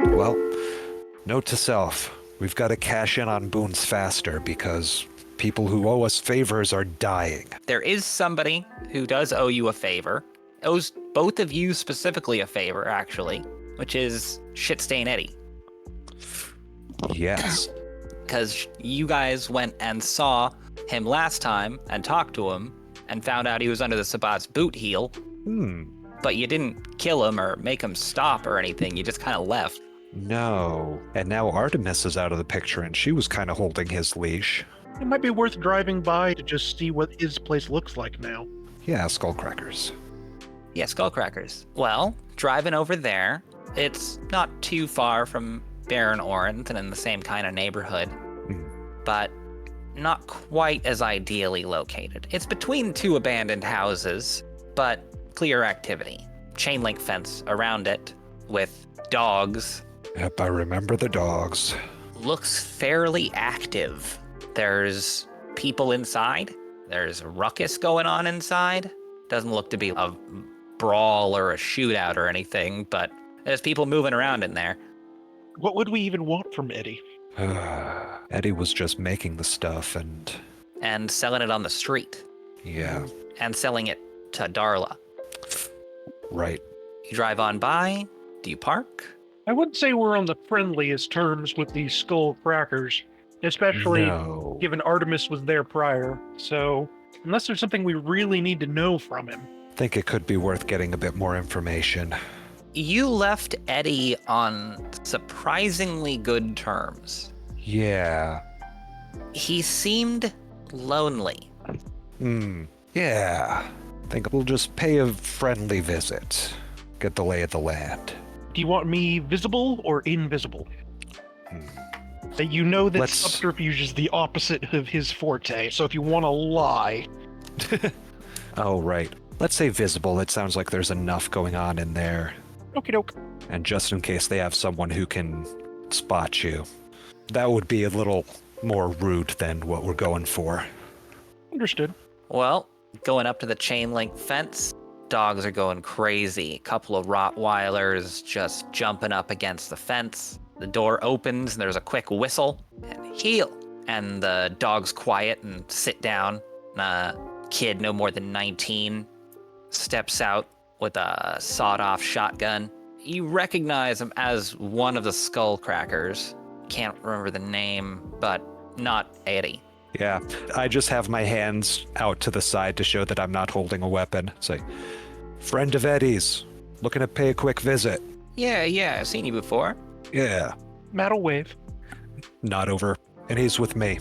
Well, note to self, we've got to cash in on boons faster because people who owe us favors are dying. There is somebody who does owe you a favor. Owes both of you specifically a favor, actually, which is Shitstain Eddie. Yes. Because you guys went and saw him last time and talked to him and found out he was under the Sabbat's boot heel. But you didn't kill him or make him stop or anything. You just kind of left. No. And now Artemis is out of the picture and she was kind of holding his leash. It might be worth driving by to just see what his place looks like now. Yeah, Skullcrackers. Yeah, Skullcrackers. Well, driving over there, it's not too far from Baron Orenth and in the same kind of neighborhood, but not quite as ideally located. It's between two abandoned houses, but clear activity. Chain link fence around it with dogs. Yep, I remember the dogs. Looks fairly active. There's people inside. There's a ruckus going on inside. Doesn't look to be a brawl or a shootout or anything, but there's people moving around in there. What would we even want from Eddie? Eddie was just making the stuff And selling it on the street. Yeah. And selling it to Darla. Right. You drive on by. Do you park? I wouldn't say we're on the friendliest terms with these Skullcrackers, especially No. given Artemis was there prior. So, unless there's something we really need to know from him. Think it could be worth getting a bit more information. You left Eddie on surprisingly good terms. Yeah. He seemed lonely. Yeah. Think we'll just pay a friendly visit. Get the lay of the land. Do you want me visible or invisible? That you know that Let's- subterfuge is the opposite of his forte, so if you want to lie... Oh, right. Let's say visible. It sounds like there's enough going on in there. Okie doke. And just in case they have someone who can spot you. That would be a little more rude than what we're going for. Understood. Well, going up to the chain link fence, dogs are going crazy. A couple of Rottweilers just jumping up against the fence. The door opens and there's a quick whistle and heel. And the dogs quiet and sit down. A kid no more than 19 steps out with a sawed-off shotgun. You recognize him as one of the Skullcrackers. Can't remember the name, but not Eddie. Yeah, I just have my hands out to the side to show that I'm not holding a weapon. Say, friend of Eddie's, looking to pay a quick visit. Yeah, I've seen you before. Yeah, Metal wave. not over. And he's with me.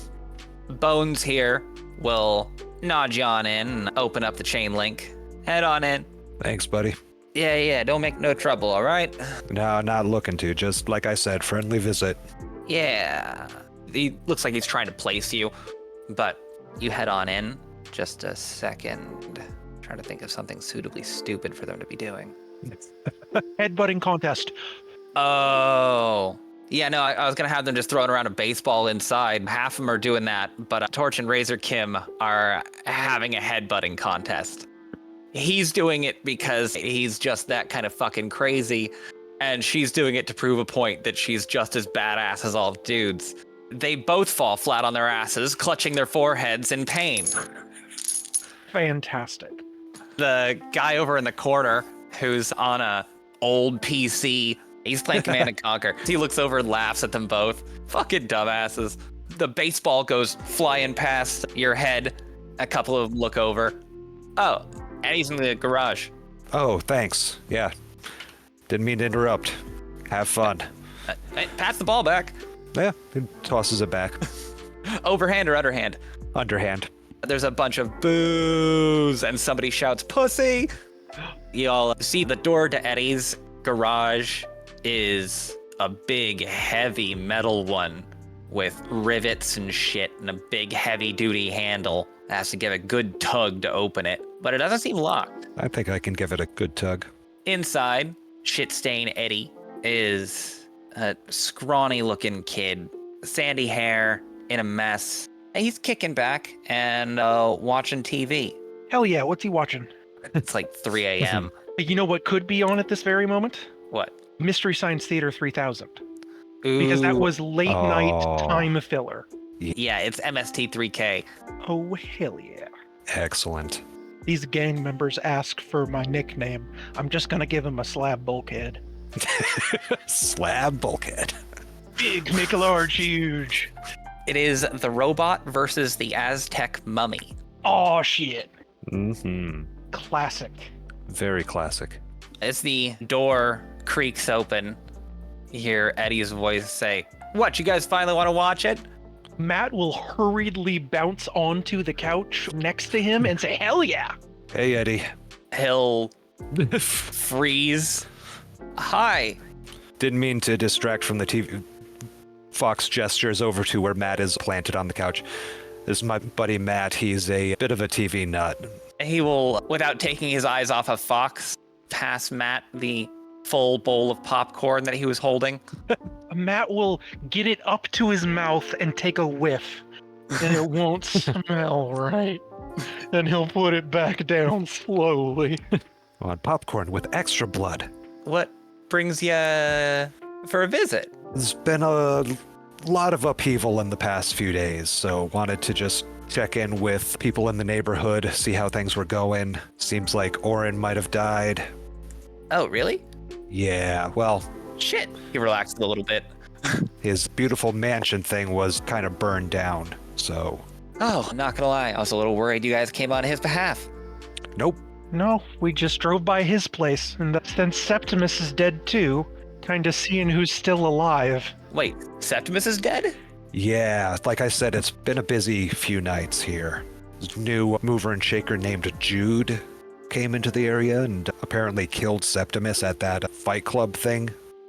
Bones here will nod you on in and open up the chain link. Head on in. Thanks, buddy. Yeah, don't make no trouble, all right? No, not looking to. Just like I said, friendly visit. Yeah. He looks like he's trying to place you, but you head on in. Just a second. Trying to think of something suitably stupid for them to be doing. Headbutting contest. Oh. Yeah, no, I was going to have them just throwing around a baseball inside. Half of them are doing that, but Torch and Razor Kim are having a headbutting contest. He's doing it because he's just that kind of fucking crazy, and she's doing it to prove a point that she's just as badass as all dudes. They both fall flat on their asses, clutching their foreheads in pain. Fantastic. The guy over in the corner, who's on a old PC, he's playing Command and Conquer. He looks over and laughs at them both. Fucking dumbasses. The baseball goes flying past your head. A couple of them look over. Oh, Eddie's in the garage. Oh, thanks. Yeah. Didn't mean to interrupt. Have fun. Hey, pass the ball back. Yeah, he tosses it back. Overhand or underhand? Underhand. There's a bunch of boos, and somebody shouts, "Pussy!" You all see the door to Eddie's garage is a big, heavy metal one with rivets and shit and a big, heavy-duty handle. Has to give a good tug to open it, but it doesn't seem locked. I think I can give it a good tug. Inside, Shitstain Eddie is a scrawny-looking kid, sandy hair, in a mess. And he's kicking back and watching TV. Hell yeah, what's he watching? It's like 3 a.m. You know what could be on at this very moment? What? Mystery Science Theater 3000. Because that Ooh, was late night time filler. yeah, it's MST3K. Oh, hell yeah. Excellent. These gang members ask for my nickname. I'm just gonna give them a slab bulkhead. Slab bulkhead. Big, make a large, huge. It is the robot versus the Aztec mummy. Oh, shit. Mm-hmm. Classic. Very classic. As the door creaks open, you hear Eddie's voice say, "What, you guys finally want to watch it?" Matt will hurriedly bounce onto the couch next to him and say, hell yeah. Hey, Eddie. He'll freeze. Hi. Didn't mean to distract from the TV. Fox gestures over to where Matt is planted on the couch. This is my buddy Matt. He's a bit of a TV nut. He will, without taking his eyes off of Fox, pass Matt the full bowl of popcorn that he was holding. Matt will get it up to his mouth and take a whiff. And it won't smell right. And he'll put it back down slowly. On popcorn with extra blood. What brings you for a visit? There's been a lot of upheaval in the past few days, so wanted to just check in with people in the neighborhood, see how things were going. Seems like Oren might have died. Oh, really? Yeah, well, Shit. He relaxed a little bit. his beautiful mansion thing was kind of burned down, so... Oh, I'm not gonna lie. I was a little worried you guys came on his behalf. Nope. No, we just drove by his place, and since Septimus is dead too, kinda seeing who's still alive. Wait, Septimus is dead? Yeah, like I said, it's been a busy few nights here. This new mover and shaker named Jude came into the area and apparently killed Septimus at that fight club thing.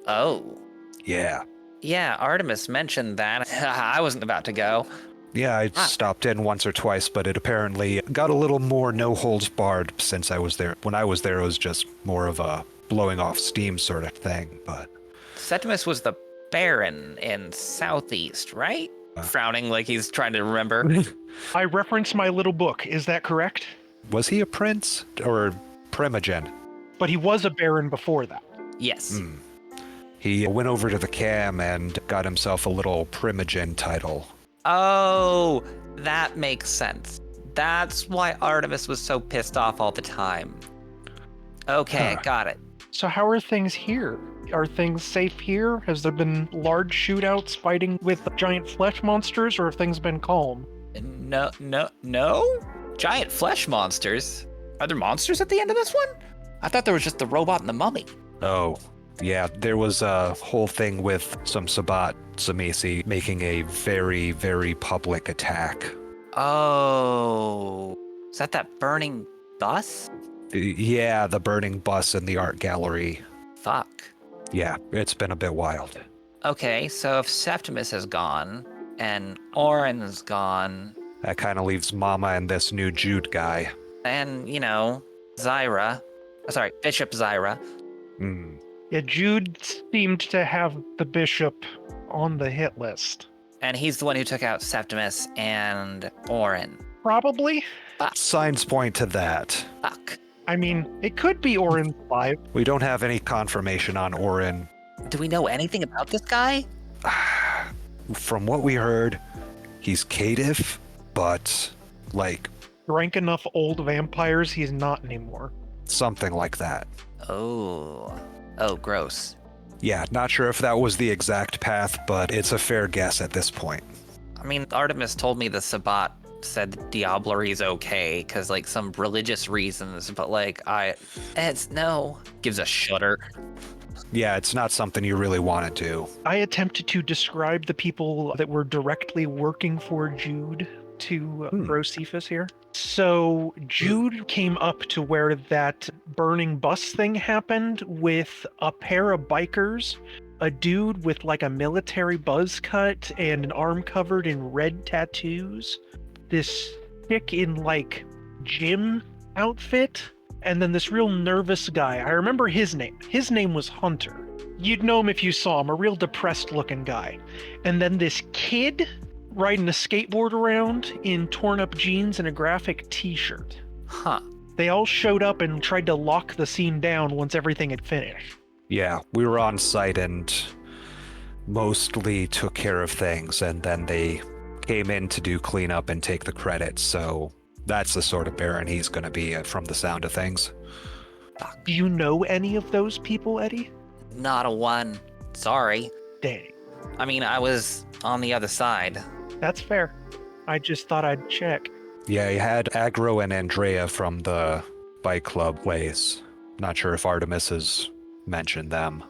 Oh. Yeah. Yeah, Artemis mentioned that. I wasn't about to go. Yeah, I stopped in once or twice, but it apparently got a little more no holds barred since I was there. When I was there, it was just more of a blowing off steam sort of thing, but... Septimus was the Baron in Southeast, right? Frowning like he's trying to remember. I reference my little book, is that correct? Was he a prince or primogen? But he was a baron before that. Yes. He went over to the cam and got himself a little primogen title. Oh, that makes sense. That's why Artemis was so pissed off all the time. Okay, got it. So how are things here? Are things safe here? Has there been large shootouts fighting with giant flesh monsters, or have things been calm? No? Giant flesh monsters? Are there monsters at the end of this one? I thought there was just the robot and the mummy. Oh, yeah, there was a whole thing with some Sabat Samisi making a very, very public attack. Oh, is that burning bus? Yeah, the burning bus in the art gallery. Fuck. Yeah, it's been a bit wild. Okay, so if Septimus is gone and Oren's gone, That kind of leaves Mama and this new Jude guy. and Bishop Zyra. Yeah, Jude seemed to have the bishop on the hit list. And he's the one who took out Septimus and Oren. Probably. Signs point to that. Fuck. I mean, it could be Oren's alive. We don't have any confirmation on Oren. Do we know anything about this guy? From what we heard, he's caitiff, but like Drank enough old vampires, he's not anymore. something like that. Oh, gross. Yeah, not sure if that was the exact path, but it's a fair guess at this point. I mean, Artemis told me the Sabat said Diablerie is okay because like some religious reasons, but like gives a shudder. Yeah, it's not something you really want to do. I attempted to describe the people that were directly working for Jude to Josephus here. So Jude came up to where that burning bus thing happened with a pair of bikers, a dude with like a military buzz cut and an arm covered in red tattoos, this chick in like gym outfit, and then this real nervous guy. I remember his name. His name was Hunter. You'd know him if you saw him, a real depressed looking guy. And then this kid riding a skateboard around in torn up jeans and a graphic t-shirt. Huh. They all showed up and tried to lock the scene down once everything had finished. Yeah, we were on site and mostly took care of things, and then they came in to do cleanup and take the credit, so that's the sort of Baron he's going to be from the sound of things. Fuck. Do you know any of those people, Eddie? Not a one. Sorry. Dang. I mean, I was on the other side. That's fair. I just thought I'd check. Yeah, you had Agro and Andrea from the bike club place. Not sure if Artemis has mentioned them.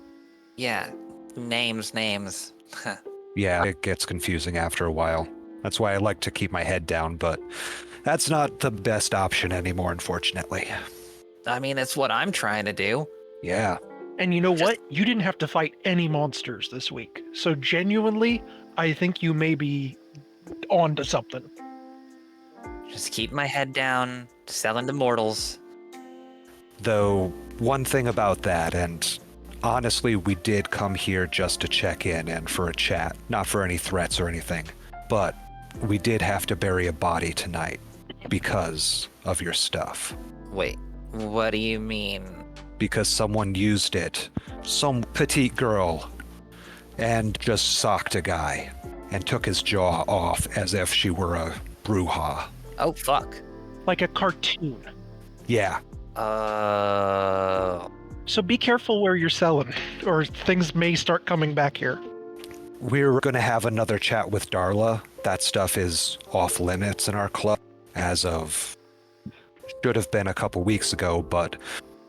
Yeah. Names. Yeah, it gets confusing after a while. That's why I like to keep my head down, but that's not the best option anymore, unfortunately. I mean, it's what I'm trying to do. Yeah. And you know what? You didn't have to fight any monsters this week. So genuinely, I think you may be onto something. Just keep my head down, selling to mortals. Though, one thing about that, and honestly, we did come here just to check in and for a chat, not for any threats or anything. But we did have to bury a body tonight because of your stuff. Wait, what do you mean? Because someone used it, some petite girl, and just socked a guy and took his jaw off as if she were a bruja. Oh, fuck. Like a cartoon. Yeah. So be careful where you're selling, or things may start coming back here. We're going to have another chat with Darla. That stuff is off limits in our club as of, should have been a couple weeks ago, but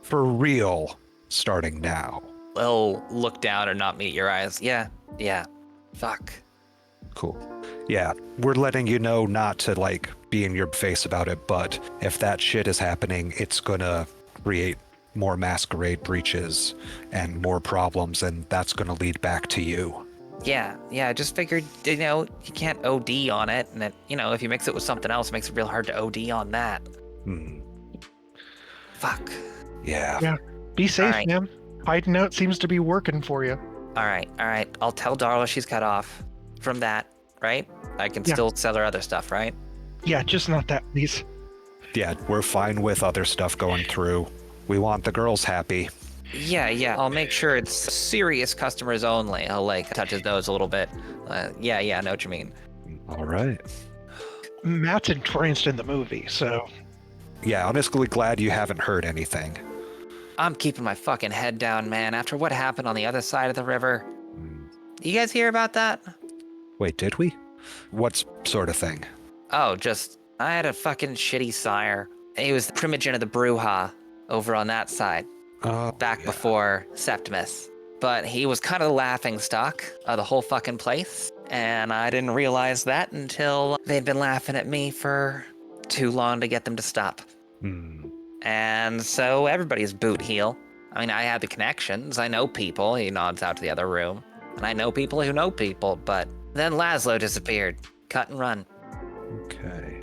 for real, starting now. Well, look down or not meet your eyes. Yeah. Fuck. Cool. Yeah, we're letting you know not to, like, be in your face about it, but if that shit is happening, it's gonna create more Masquerade breaches and more problems, and that's gonna lead back to you. Yeah, I just figured, you can't OD on it, and if you mix it with something else, it makes it real hard to OD on that. Fuck. Yeah. Be safe, right. man. Hiding out seems to be working for you. All right. I'll tell Darla she's cut off from that, right? I can Yeah. still sell her other stuff, right? Yeah, just not that, please. Yeah, we're fine with other stuff going through. We want the girls happy. Yeah. I'll make sure it's serious customers only. I'll, touch his nose a little bit. Yeah, I know what you mean. All right. Matt's entranced in the movie, so... Yeah, honestly glad you haven't heard anything. I'm keeping my fucking head down, man, after what happened on the other side of the river. You guys hear about that? Wait, did we? What sort of thing? Oh, I had a fucking shitty sire. He was the primogen of the Bruja over on that side, back before Septimus. But he was kind of the laughing stock of the whole fucking place, and I didn't realize that until they'd been laughing at me for too long to get them to stop. And so everybody's boot heel. I mean, I had the connections. I know people. He nods out to the other room. And I know people who know people, but then Laszlo disappeared. Cut and run. Okay.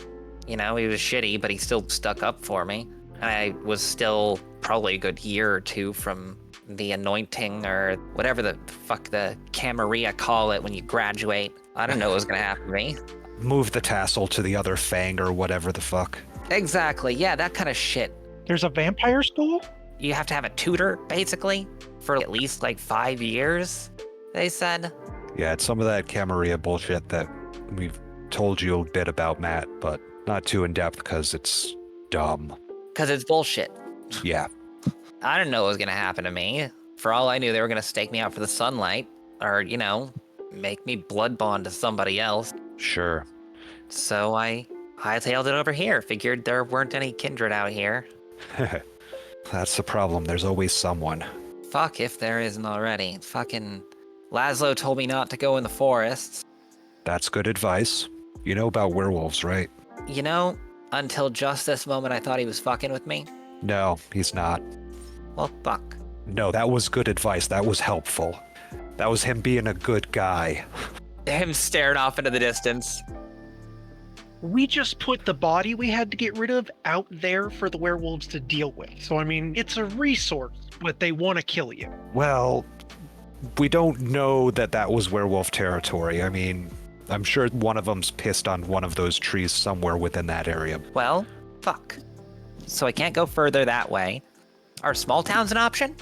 He was shitty, but he still stuck up for me. And I was still probably a good year or two from the anointing or whatever the fuck the Camarilla call it when you graduate. I don't know what was going to happen to me. Move the tassel to the other fang or whatever the fuck. Exactly. Yeah, that kind of shit. There's a vampire school? You have to have a tutor, basically, for at least 5 years, they said. Yeah, it's some of that Camarilla bullshit that we've told you a bit about, Matt, but not too in depth because it's dumb. Because it's bullshit. Yeah. I didn't know what was going to happen to me. For all I knew, they were going to stake me out for the sunlight or, make me blood bond to somebody else. Sure. So I hightailed it over here. Figured there weren't any kindred out here. That's the problem. There's always someone. Fuck if there isn't already. Fucking Laszlo told me not to go in the forests. That's good advice. You know about werewolves, right? Until just this moment I thought he was fucking with me. No, he's not. Well, fuck. No, that was good advice. That was helpful. That was him being a good guy. Him staring off into the distance. We just put the body we had to get rid of out there for the werewolves to deal with. So, I mean, it's a resource, but they want to kill you. Well, we don't know that was werewolf territory. I mean, I'm sure one of them's pissed on one of those trees somewhere within that area. Well, fuck. so I can't go further that way. Are small towns an option?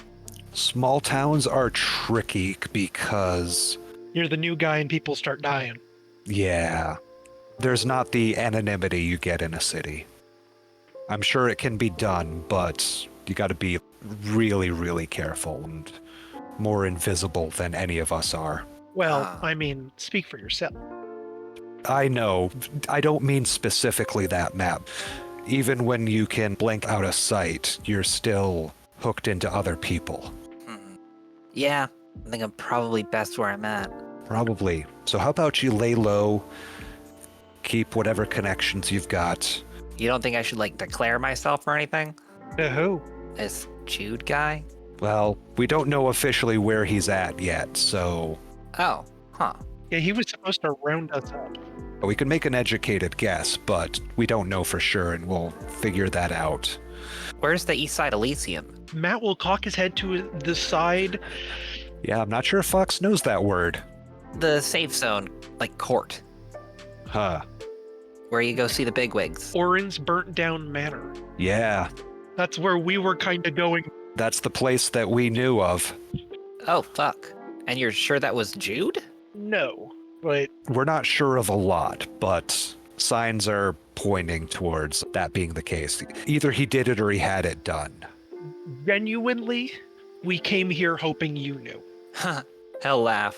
Small towns are tricky because, You're the new guy and people start dying. yeah, there's not the anonymity you get in a city. I'm sure it can be done, but you gotta be really, really careful and more invisible than any of us are. Well, Ah. I mean, speak for yourself. I know. I don't mean specifically that map. Even when you can blink out of sight, you're still hooked into other people. Yeah, I think I'm probably best where I'm at. Probably. So how about you lay low, keep whatever connections you've got. You don't think I should, like, declare myself or anything? To who? This Jude guy? Well, we don't know officially where he's at yet, so Oh, huh. Yeah, he was supposed to round us up. we can make an educated guess, but we don't know for sure, and we'll figure that out. Where's the East Side Elysium? Matt will cock his head to the side. Yeah, I'm not sure if Fox knows that word. The safe zone, like court, Huh. where you go see the bigwigs. Orin's burnt down manor. Yeah, That's where we were kind of going. that's the place that we knew of. Oh, fuck. And you're sure that was Jude? No, but We're not sure of a lot, but signs are pointing towards that being the case. Either he did it or he had it done. genuinely, we came here hoping you knew. He'll laugh.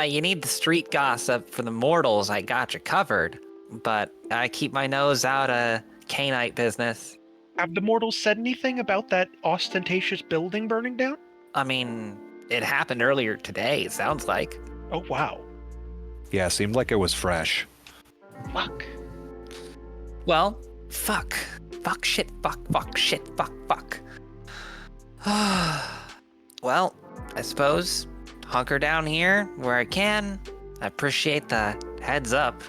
You need the street gossip for the mortals. I got you covered. But I keep my nose out of Canite business. Have the mortals said anything about that ostentatious building burning down? I mean, it happened earlier today, it sounds like. Oh, wow. Yeah, seemed like it was fresh. Fuck. Well, fuck. Fuck, shit, fuck, shit, fuck. Well, I suppose hunker down here where I can. I appreciate the heads up.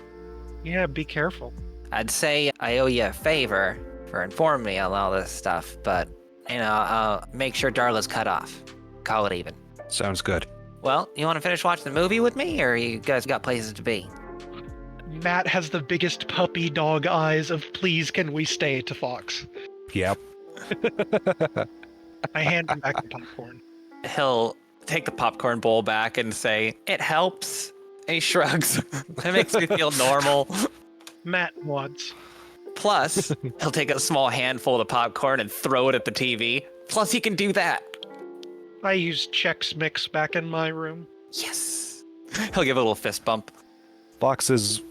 Yeah, be careful. I'd say I owe you a favor for informing me on all this stuff, but, I'll make sure Darla's cut off. Call it even. Sounds good. Well, you want to finish watching the movie with me, or you guys got places to be? Matt has the biggest puppy dog eyes of please can we stay to Fox. Yep. I hand him back the popcorn. He'll take the popcorn bowl back and say, "It helps." And he shrugs. It makes me feel normal. Matt nods. Plus, he'll take a small handful of the popcorn and throw it at the TV. Plus, he can do that. I use Chex Mix back in my room. Yes. He'll give a little fist bump. Fox is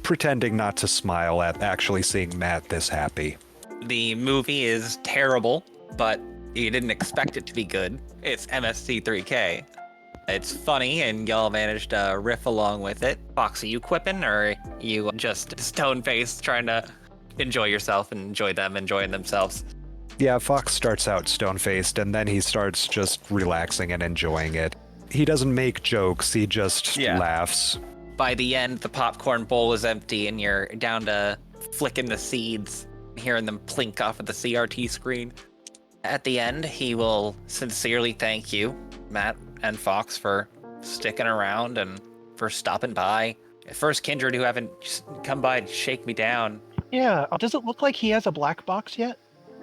pretending not to smile at actually seeing Matt this happy. The movie is terrible, but you didn't expect it to be good. It's MST3K. It's funny, and y'all managed to riff along with it. Fox, are you quipping, or you just stone-faced trying to enjoy yourself and enjoy them enjoying themselves? Yeah, Fox starts out stone-faced, and then he starts just relaxing and enjoying it. He doesn't make jokes, he just laughs. By the end, the popcorn bowl is empty, and you're down to flicking the seeds, hearing them plink off of the CRT screen. At the end, he will sincerely thank you, Matt and Fox, for sticking around and for stopping by. First kindred who haven't come by to shake me down. Yeah, does it look like he has a black box yet?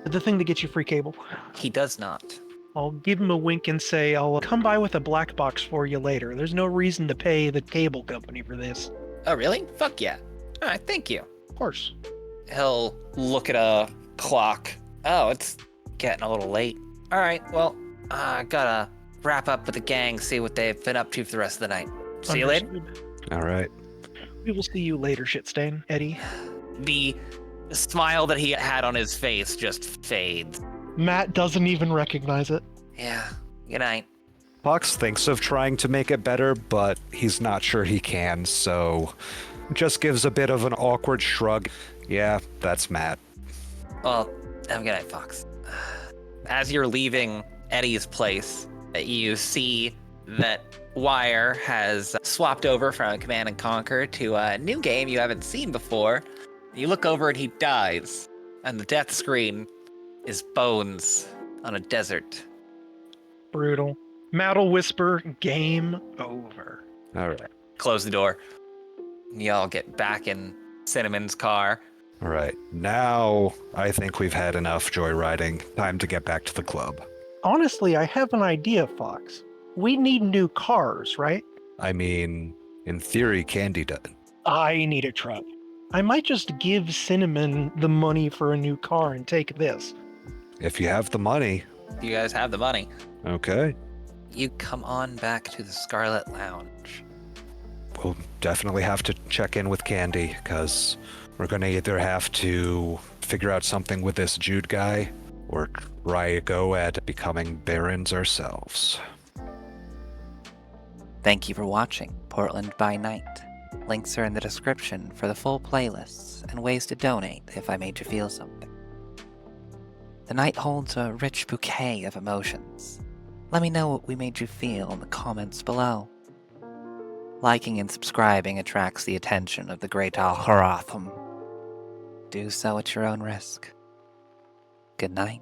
The thing to get you free cable. He does not. I'll give him a wink and say I'll come by with a black box for you later. There's no reason to pay the cable company for this. Oh, really? Fuck yeah. All right, thank you. Of course. He'll look at a clock. Oh, it's getting a little late. All right, well, I gotta wrap up with the gang, see what they've been up to for the rest of the night. See you later. Understood. All right. We will see you later, Shitstain Eddie. The smile that he had on his face just fades. Matt doesn't even recognize it. Yeah, good night. Fox thinks of trying to make it better, but he's not sure he can, so just gives a bit of an awkward shrug. Yeah, that's Matt. Well, have a good night, Fox. As you're leaving Eddie's place, you see that Wire has swapped over from Command and Conquer to a new game you haven't seen before. You look over and he dies, and the death screen is bones on a desert. Brutal. Matt'll whisper, game over. All right. Close the door. Y'all get back in Cinnamon's car. All right, now I think we've had enough joyriding. Time to get back to the club. Honestly, I have an idea, Fox. We need new cars, right? I mean, in theory, Candy does. I need a truck. I might just give Cinnamon the money for a new car and take this. If you have the money, You guys have the money. okay. You come on back to the Scarlet Lounge. We'll definitely have to check in with Candy, because we're going to either have to figure out something with this Jude guy, or try a go at becoming barons ourselves. Thank you for watching Portland by Night. Links are in the description for the full playlists and ways to donate if I made you feel something. The night holds a rich bouquet of emotions. Let me know what we made you feel in the comments below. Liking and subscribing attracts the attention of the great Al-Haratham. Do so at your own risk. Good night.